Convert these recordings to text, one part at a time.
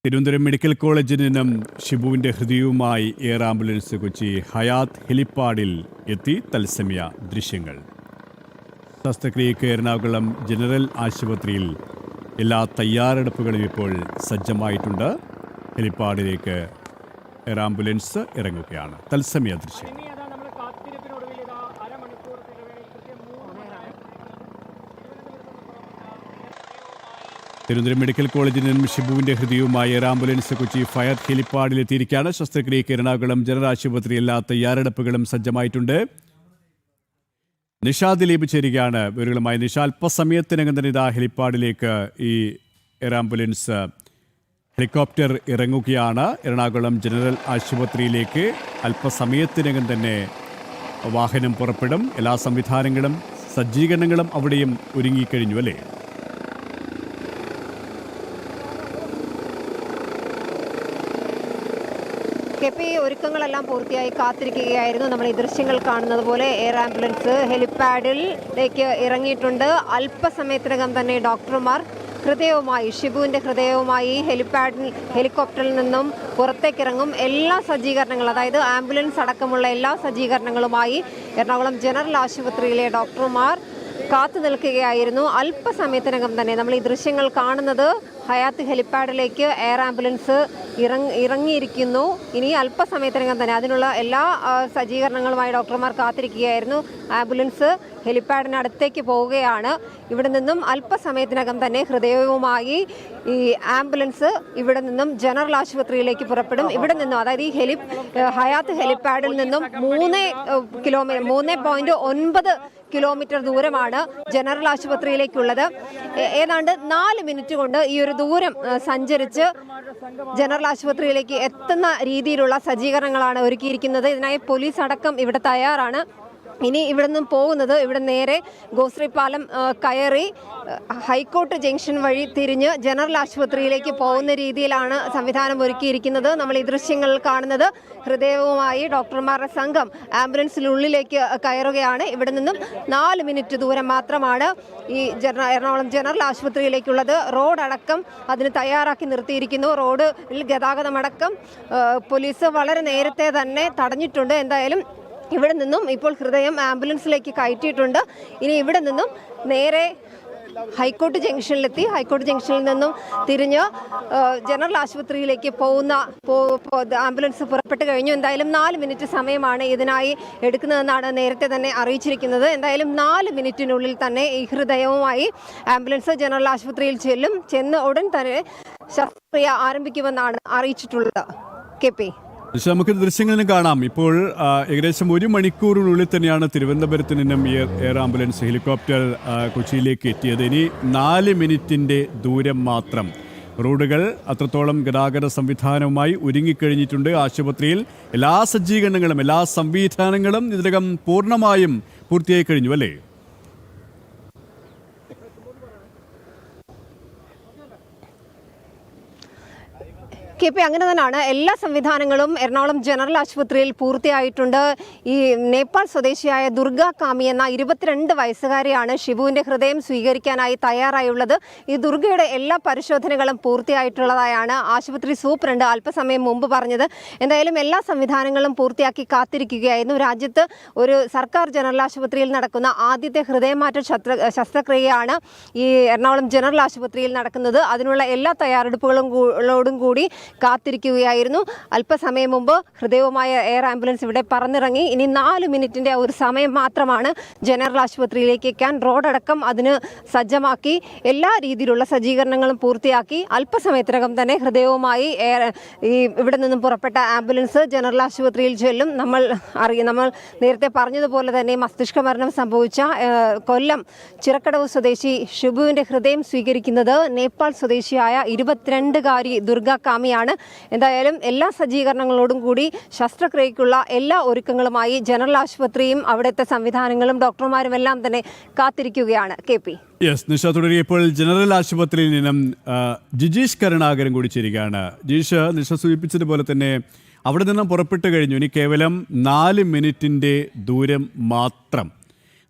Thiruvananthapuram medical കോളേജിൽ നിന്നും ഷിബുവിന്റെ ഹൃദയവുമായി air ambulance Kochi Hayat ഹെലിപ്പാഡിൽ എത്തി. തത്സമയ ദൃശ്യങ്ങൾ. ശസ്ത്രക്രിയയ്ക്ക് എറണാകുളം ജനറൽ ആശുപത്രിയിൽ എല്ലാ തയ്യാറെടുപ്പുകളും ഇപ്പോൾ സജ്ജമായിട്ടുണ്ട്. ഹെലിപ്പാഡിലേക്ക് എയർ ആംബുലൻസ് ഇറങ്ങുകയാണ്. തത്സമയ ദൃശ്യം. തിരുവനന്തപുരം മെഡിക്കൽ കോളേജിൽ നിന്നും ഷിബുവിന്റെ ഹൃദയവുമായി എയർ ആംബുലൻസ് കൊച്ചി ഹയാത്ത് ഹെലിപ്പാഡിൽ എത്തിയിരിക്കുകയാണ്. ശസ്ത്രക്രിയയ്ക്ക് എറണാകുളം ജനറൽ ആശുപത്രി എല്ലാ തയ്യാറെടുപ്പുകളും സജ്ജമായിട്ടുണ്ട്. നിഷ ദിലീപ് ചേരുകയാണ് വിവരങ്ങളുമായി. നിഷ, അല്പസമയത്തിനകം തന്നെ ഇതാ ഹെലിപ്പാഡിലേക്ക് ഈ എയർ ആംബുലൻസ് ഹെലികോപ്റ്റർ ഇറങ്ങുകയാണ്. എറണാകുളം ജനറൽ ആശുപത്രിയിലേക്ക് അല്പസമയത്തിനകം തന്നെ വാഹനം പുറപ്പെടും. എല്ലാ സംവിധാനങ്ങളും സജ്ജീകരണങ്ങളും അവിടെയും ഒരുങ്ങിക്കഴിഞ്ഞു അല്ലേ? കെപി ഒരുക്കങ്ങളെല്ലാം പൂർത്തിയായി കാത്തിരിക്കുകയായിരുന്നു. നമ്മൾ ഈ ദൃശ്യങ്ങൾ കാണുന്നത് പോലെ എയർ ആംബുലൻസ് ഹെലിപ്പാഡിലേക്ക് ഇറങ്ങിയിട്ടുണ്ട്. അല്പസമയത്തിനകം തന്നെ ഡോക്ടർമാർ ഷിബുവിൻ്റെ ഹൃദയവുമായി ഹെലികോപ്റ്ററിൽ നിന്നും പുറത്തേക്കിറങ്ങും. എല്ലാ സജ്ജീകരണങ്ങളും, അതായത് ആംബുലൻസ് അടക്കമുള്ള എല്ലാ സജ്ജീകരണങ്ങളുമായി എറണാകുളം ജനറൽ ആശുപത്രിയിലെ ഡോക്ടർമാർ കാത്തു നിൽക്കുകയായിരുന്നു. അല്പസമയത്തിനകം തന്നെ നമ്മൾ ഈ ദൃശ്യങ്ങൾ കാണുന്നത് ഹയാത്ത് ഹെലിപ്പാഡിലേക്ക് എയർ ആംബുലൻസ് ഇറങ്ങിയിരിക്കുന്നു. ഇനി അല്പസമയത്തിനകം തന്നെ അതിനുള്ള എല്ലാ സജ്ജീകരണങ്ങളുമായി ഡോക്ടർമാർ കാത്തിരിക്കുകയായിരുന്നു. ആംബുലൻസ് ഹെലിപ്പാഡിനടുത്തേക്ക് പോവുകയാണ്. ഇവിടെ നിന്നും അല്പസമയത്തിനകം തന്നെ ഹൃദയവുമായി ഈ ആംബുലൻസ് ഇവിടെ നിന്നും ജനറൽ ആശുപത്രിയിലേക്ക് പുറപ്പെടും. ഇവിടെ നിന്നും, അതായത് ഈ ഹയാത്ത് ഹെലിപ്പാഡിൽ നിന്നും 3.9 കിലോമീറ്റർ ദൂരമാണ് ജനറൽ ആശുപത്രിയിലേക്കുള്ളത്. ഏതാണ്ട് 4 മിനിറ്റ് കൊണ്ട് ഈ ഒരു ദൂരം സഞ്ചരിച്ച് ജനറൽ ആശുപത്രിയിലേക്ക് എത്തുന്ന രീതിയിലുള്ള സജ്ജീകരണങ്ങളാണ് ഒരുക്കിയിരിക്കുന്നത്. ഇതിനായി പോലീസ് അടക്കം ഇവിടെ തയ്യാറാണ്. ഇനി ഇവിടെ നിന്നും പോകുന്നത്, ഇവിടെ നേരെ ഗോശ്രീ പാലം കയറി ഹൈക്കോർട്ട് ജംഗ്ഷൻ വഴി തിരിഞ്ഞ് ജനറൽ ആശുപത്രിയിലേക്ക് പോകുന്ന രീതിയിലാണ് സംവിധാനം ഒരുക്കിയിരിക്കുന്നത്. നമ്മൾ ഈ ദൃശ്യങ്ങൾ കാണുന്നത് ഹൃദയവുമായി ഡോക്ടർമാരുടെ സംഘം ആംബുലൻസിനുള്ളിലേക്ക് കയറുകയാണ്. ഇവിടെ നിന്നും 4 മിനിറ്റ് ദൂരം മാത്രമാണ് ഈ എറണാകുളം ജനറൽ ആശുപത്രിയിലേക്കുള്ളത്. റോഡടക്കം അതിന് തയ്യാറാക്കി നിർത്തിയിരിക്കുന്നു. റോഡിൽ ഗതാഗതമടക്കം പോലീസ് വളരെ നേരത്തെ തന്നെ തടഞ്ഞിട്ടുണ്ട്. എന്തായാലും ഇവിടെ നിന്നും ഇപ്പോൾ ഹൃദയം ആംബുലൻസിലേക്ക് കയറ്റിയിട്ടുണ്ട്. ഇനി ഇവിടെ നിന്നും നേരെ ഹൈക്കോർട്ട് ജംഗ്ഷനിലെത്തി. ഹൈക്കോർട്ട് ജംഗ്ഷനിൽ നിന്നും തിരിഞ്ഞ് ജനറൽ ആശുപത്രിയിലേക്ക് പോകുന്ന ആംബുലൻസ് പുറപ്പെട്ട് കഴിഞ്ഞു. എന്തായാലും 4 മിനിറ്റ് സമയമാണ് ഇതിനായി എടുക്കുന്നതെന്നാണ് നേരത്തെ തന്നെ അറിയിച്ചിരിക്കുന്നത്. എന്തായാലും 4 മിനിറ്റിനുള്ളിൽ തന്നെ ഈ ഹൃദയവുമായി ആംബുലൻസ് ജനറൽ ആശുപത്രിയിൽ ചെന്ന് ഉടൻ തന്നെ ശസ്ത്രക്രിയ ആരംഭിക്കുമെന്നാണ് അറിയിച്ചിട്ടുള്ളത്. കെപി, നമുക്ക് ദൃശ്യങ്ങളിൽ കാണാം. ഇപ്പോൾ ഏകദേശം 1 മണിക്കൂറിനുള്ളിൽ തന്നെയാണ് തിരുവനന്തപുരത്ത് നിന്നും എയർ ആംബുലൻസ് ഹെലികോപ്റ്റർ കൊച്ചിയിലേക്ക് എത്തിയത്. ഇനി 4 മിനിറ്റിന്റെ ദൂരം മാത്രം. റോഡുകൾ അത്രത്തോളം ഗതാഗത സംവിധാനവുമായി ഒരുങ്ങിക്കഴിഞ്ഞിട്ടുണ്ട്. ആശുപത്രിയിൽ എല്ലാ സജ്ജീകരണങ്ങളും എല്ലാ സംവിധാനങ്ങളും ഇതിനകം പൂർണ്ണമായും പൂർത്തിയായി കഴിഞ്ഞു അല്ലേ? കെപി, അങ്ങനെ തന്നെയാണ്. എല്ലാ സംവിധാനങ്ങളും എറണാകുളം ജനറൽ ആശുപത്രിയിൽ പൂർത്തിയായിട്ടുണ്ട്. ഈ നേപ്പാൾ സ്വദേശിയായ ദുർഗ കാമി എന്ന 22 വയസ്സുകാരിയാണ് ഷിബുവിൻ്റെ ഹൃദയം സ്വീകരിക്കാനായി തയ്യാറായുള്ളത്. ഈ ദുർഗയുടെ എല്ലാ പരിശോധനകളും പൂർത്തിയായിട്ടുള്ളതായാണ് ആശുപത്രി സൂപ്രണ്ട് അല്പസമയം മുമ്പ് പറഞ്ഞത്. എന്തായാലും എല്ലാ സംവിധാനങ്ങളും പൂർത്തിയാക്കി കാത്തിരിക്കുകയായിരുന്നു. രാജ്യത്ത് ഒരു സർക്കാർ ജനറൽ ആശുപത്രിയിൽ നടക്കുന്ന ആദ്യത്തെ ഹൃദയമാറ്റ ശസ്ത്രക്രിയയാണ് ഈ എറണാകുളം ജനറൽ ആശുപത്രിയിൽ നടക്കുന്നത്. അതിനുള്ള എല്ലാ തയ്യാറെടുപ്പുകളോടും കൂടി കാത്തിരിക്കുകയായിരുന്നു. അല്പസമയം മുമ്പ് ഹൃദയവുമായ എയർ ആംബുലൻസ് ഇവിടെ പറന്നിറങ്ങി. ഇനി 4 മിനിറ്റിൻ്റെ ഒരു സമയം മാത്രമാണ് ജനറൽ ആശുപത്രിയിലേക്ക് എത്താൻ. റോഡടക്കം അതിന് സജ്ജമാക്കി എല്ലാ രീതിയിലുള്ള സജ്ജീകരണങ്ങളും പൂർത്തിയാക്കി അല്പസമയത്തിനകം തന്നെ ഹൃദയവുമായി ഇവിടെ നിന്നും പുറപ്പെട്ട ആംബുലൻസ് ജനറൽ ആശുപത്രിയിൽ ചെല്ലും. നമ്മൾ നേരത്തെ പറഞ്ഞതുപോലെ തന്നെ മസ്തിഷ്ക മരണം സംഭവിച്ച കൊല്ലം ചിറക്കടവ് സ്വദേശി ഷിബുവിൻ്റെ ഹൃദയം സ്വീകരിക്കുന്നത് നേപ്പാൾ സ്വദേശിയായ 22-കാരി ദുർഗ കാമിയാണ്. എന്തായാലും എല്ലാ സജ്ജീകരണങ്ങളോടും കൂടി ശസ്ത്രക്രിയയ്ക്കുള്ള എല്ലാ ഒരുക്കങ്ങളുമായി ജനറൽ ആശുപത്രിയും അവിടുത്തെ സംവിധാനങ്ങളും ഡോക്ടർമാരും എല്ലാം തന്നെ കാത്തിരിക്കുകയാണ്. കെപി, നിഷ തുടങ്ങി. ഇപ്പോൾ ജനറൽ ആശുപത്രിയിൽ നിന്നും ജിജീഷ് കരുണാകരൻ കൂടി ചേരുകയാണ്. നിഷ സൂചിപ്പിച്ചതുപോലെ തന്നെ അവിടെ നിന്നും പുറപ്പെട്ടു കഴിഞ്ഞു. ഇനി കേവലം 4 മിനിറ്റിന്റെ ദൂരം മാത്രം.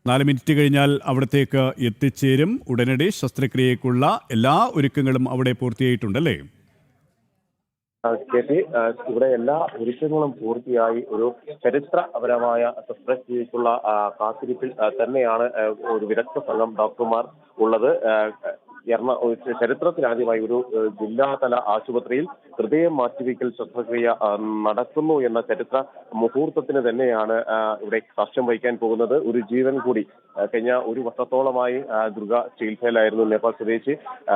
4 മിനിറ്റ് കഴിഞ്ഞാൽ അവിടത്തേക്ക് എത്തിച്ചേരും. ഉടനടി ശസ്ത്രക്രിയയ്ക്കുള്ള എല്ലാ ഒരുക്കങ്ങളും അവിടെ പൂർത്തിയായിട്ടുണ്ടല്ലേ? കെ പി, ഇവിടെ എല്ലാ ഒരുക്കങ്ങളും പൂർത്തിയായി ഒരു ചരിത്രപരമായ ശസ്ത്രക്രിയയ്ക്കുള്ള കാത്തിരിപ്പിൽ തന്നെയാണ് ഒരു വിദഗ്ധ സംഘം ഡോക്ടർമാർ ഉള്ളത്. ചരിത്രത്തിലാദ്യമായി ഒരു ജില്ലാതല ആശുപത്രിയിൽ ഹൃദയം മാറ്റിവെക്കൽ ശസ്ത്രക്രിയ നടക്കുന്നു എന്ന ചരിത്ര മുഹൂർത്തത്തിന് തന്നെയാണ് ഇവിടെ സാക്ഷ്യം വഹിക്കാൻ പോകുന്നത്. ഒരു ജീവൻ കൂടി കഴിഞ്ഞ ഒരു വർഷത്തോളമായി ദുർഗ ചികിത്സയിലായിരുന്നു. നേപ്പാൾ സ്വദേശി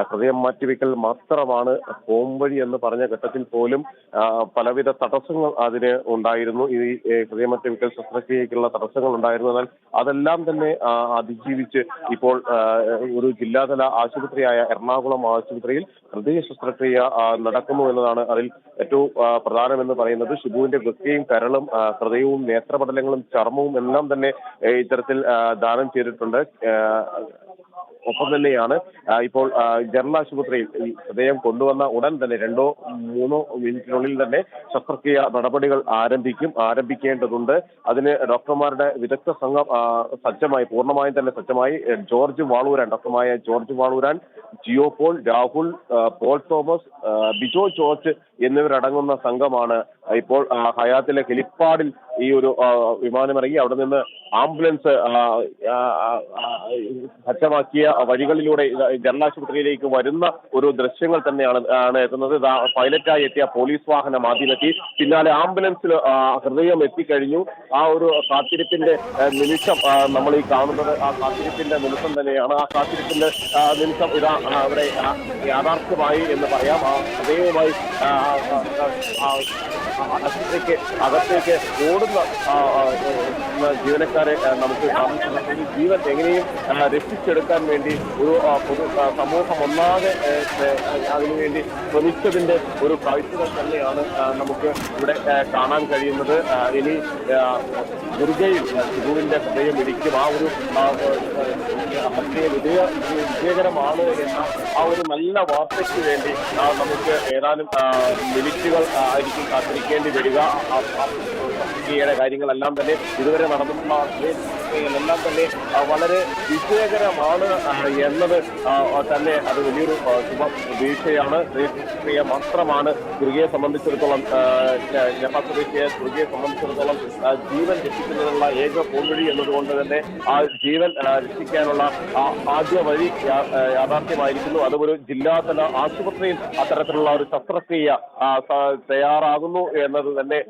ഹൃദയം മാറ്റിവെക്കൽ മാത്രമാണ് പോംവഴി എന്ന് പറഞ്ഞ ഘട്ടത്തിൽ പോലും പലവിധ തടസ്സങ്ങൾ അതിന് ഉണ്ടായിരുന്നു. ഈ ഹൃദയം മാറ്റിവെക്കൽ ശസ്ത്രക്രിയയ്ക്കുള്ള തടസ്സങ്ങൾ ഉണ്ടായിരുന്നു. എന്നാൽ അതെല്ലാം തന്നെ അതിജീവിച്ച് ഇപ്പോൾ ഒരു ജില്ലാതല ആശുപത്രിയായ എറണാകുളം ആശുപത്രിയിൽ ഹൃദയ ശസ്ത്രക്രിയ നടക്കുന്നു എന്നതാണ് അതിൽ ഏറ്റവും പ്രധാനമെന്ന് പറയുന്നത്. ഷിബുവിന്റെ വൃക്കയും കരളും ഹൃദയവും നേത്രപടലങ്ങളും ചർമ്മവും എല്ലാം തന്നെ ഇത്തരത്തിൽ ദാനം ചെയ്തിട്ടുണ്ട്. ഒപ്പം തന്നെയാണ് ഇപ്പോൾ ജനറൽ ആശുപത്രിയിൽ ഈ ഹൃദയം കൊണ്ടുവന്ന ഉടൻ തന്നെ 2-3 മിനിറ്റിനുള്ളിൽ തന്നെ ശസ്ത്രക്രിയ നടപടികൾ ആരംഭിക്കേണ്ടതുണ്ട്. അതിന് ഡോക്ടർമാരുടെ വിദഗ്ധ സംഘം പൂർണ്ണമായും തന്നെ സജ്ജമായി. ഡോക്ടർമാരായ George Valooran, Jio Paul, Rahul, Paul Thomas, Bijo George എന്നിവരടങ്ങുന്ന സംഘമാണ് ഇപ്പോൾ ഹയാത്തിലെ ഹെലിപ്പാഡിൽ ഈ ഒരു വിമാനമിറങ്ങി അവിടെ നിന്ന് ആംബുലൻസ് സജ്ജമാക്കിയ വഴികളിലൂടെ ജനറൽ ആശുപത്രിയിലേക്ക് വരുന്ന ഒരു ദൃശ്യങ്ങൾ തന്നെയാണ് എത്തുന്നത്. പൈലറ്റായി എത്തിയ പോലീസ് വാഹനം ആദ്യമെത്തി, പിന്നാലെ ആംബുലൻസിൽ ഹൃദയം എത്തിക്കഴിഞ്ഞു. ആ ഒരു കാത്തിരിപ്പിന്റെ നിമിഷം നമ്മൾ ഈ കാണുന്നത് ആ കാത്തിരിപ്പിന്റെ നിമിഷം തന്നെയാണ്. ആ കാത്തിരിപ്പിന്റെ നിമിഷം ഇതാ അവിടെ യാഥാർത്ഥ്യമായി എന്ന് പറയാം. ആ ഹൃദയവുമായി ആശുപത്രിക്ക് അകത്തേക്ക് ഓടുന്ന ജീവനക്കാരെ നമുക്ക് ജീവൻ എങ്ങനെയും രക്ഷിച്ചെടുക്കാൻ വേണ്ടി ഒരു സമൂഹം ഒന്നാകെ അതിനുവേണ്ടി ശ്രമിച്ചതിന്റെ ഒരു കാഴ്ചകൾ തന്നെയാണ് നമുക്ക് ഇവിടെ കാണാൻ കഴിയുന്നത്. ഇനി ദുർഗയിൽ ഷിബുവിന്റെ ഹൃദയം ഇടിക്കും. ആ ഒരു വിജയകരമാണ് എന്ന ആ ഒരു നല്ല വാർത്തയ്ക്ക് വേണ്ടി നമുക്ക് ഏതാനും മിനിറ്റുകൾ ആയിരിക്കും കാത്തിരിക്കേണ്ടി വരിക. ശസ്ത്രക്രിയയുടെ കാര്യങ്ങളെല്ലാം തന്നെ ഇതുവരെ നടന്നിട്ടുള്ള എല്ലാം തന്നെ വളരെ വിജയകരമാണ് എന്നത് തന്നെ അത് വലിയൊരു ശുഭപ്രതീക്ഷയാണ്. ശസ്ത്രക്രിയ മാത്രമാണ് ദുർഗയെ സംബന്ധിച്ചിടത്തോളം, നേപ്പാൾ സ്വദേശിയെ ദുർഗയെ സംബന്ധിച്ചിടത്തോളം ജീവൻ രക്ഷിക്കുന്നതിനുള്ള ഏക പോംവഴി എന്നതുകൊണ്ട് തന്നെ ആ ജീവൻ രക്ഷിക്കാനുള്ള ആദ്യ വഴി യാഥാർത്ഥ്യമായിരിക്കുന്നു. അതും ഒരു ജില്ലാതല ആശുപത്രിയിൽ അത്തരത്തിലുള്ള ഒരു ശസ്ത്രക്രിയ തയ്യാറാകുന്നു എന്നത് തന്നെ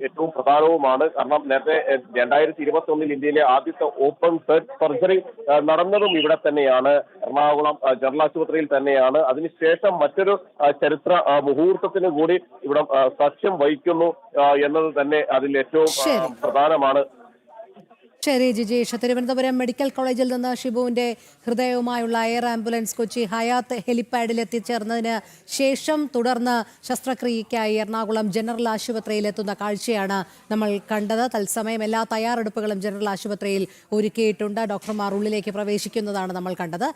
ഏറ്റവും പ്രധാനവുമാണ്. കാരണം നേരത്തെ 2021 ഇന്ത്യയിലെ ആദ്യത്തെ ഓപ്പൺ സർജറി നടന്നതും ഇവിടെ തന്നെയാണ്, എറണാകുളം ജനറൽ ആശുപത്രിയിൽ തന്നെയാണ്. അതിനുശേഷം മറ്റൊരു ചരിത്ര മുഹൂർത്തത്തിന് കൂടി ഇവിടെ സാക്ഷ്യം വഹിക്കുന്നു എന്നത് തന്നെ അതിൽ ഏറ്റവും പ്രധാനമാണ്. ശരി ജിജേഷ്, തിരുവനന്തപുരം മെഡിക്കൽ കോളേജിൽ നിന്ന് ഷിബുവിന്റെ ഹൃദയവുമായുള്ള എയർ ആംബുലൻസ് കൊച്ചി ഹയാത്ത് ഹെലിപ്പാഡിൽ എത്തിച്ചേർന്നതിന് ശേഷം തുടർന്ന് ശസ്ത്രക്രിയയ്ക്കായി എറണാകുളം ജനറൽ ആശുപത്രിയിൽ എത്തുന്ന കാഴ്ചയാണ് നമ്മൾ കണ്ടത്. തത്സമയം എല്ലാ തയ്യാറെടുപ്പുകളും ജനറൽ ആശുപത്രിയിൽ ഒരുക്കിയിട്ടുണ്ട്. ഡോക്ടർമാർ ഉള്ളിലേക്ക് പ്രവേശിക്കുന്നതാണ് നമ്മൾ കണ്ടത്.